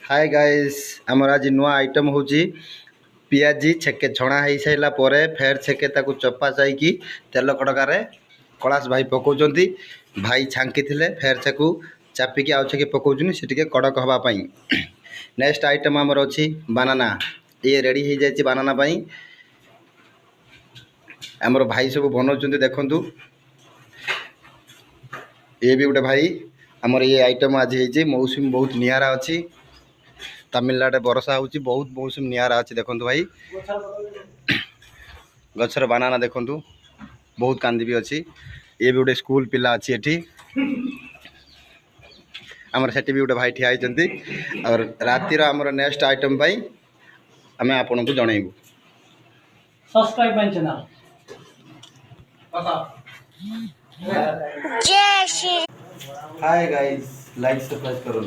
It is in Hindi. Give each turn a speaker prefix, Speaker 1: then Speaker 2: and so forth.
Speaker 1: हाय गाइस आमर आज नुआ आइटम हूँ पियाजी छेके छणा हो सारा पर फेर छेके ताकू चपा चाहिए तेल कड़कार कलाश भाई पकाउं भाई छांकी थे फेर छेकू चापिकी आउ छेके पकाउन से टे कड़क हाँपाई। नेक्स्ट आइटम आमर अच्छी बानाना ये रेडी हो जाए बानाना आमर भाई सब बनाऊँ देखु ये भी गोटे भाई आमर ये आइटम आज हो मौसम बहुत निआरा अच्छी तमिलनाडु बरसा हो बहुत मौसम निआरा अच्छी देखु भाई गचर बानाना देखु बहुत कांदी भी अच्छी ये भी गोटे स्कूल पिला अच्छी एठी आमर सेठी भी गोटे भाई ठिया होती और रातिर आमर नेक्स्ट आइटम आम आपन को जनइबू
Speaker 2: subscribe my channel
Speaker 1: hi guys like subscribe करूँ।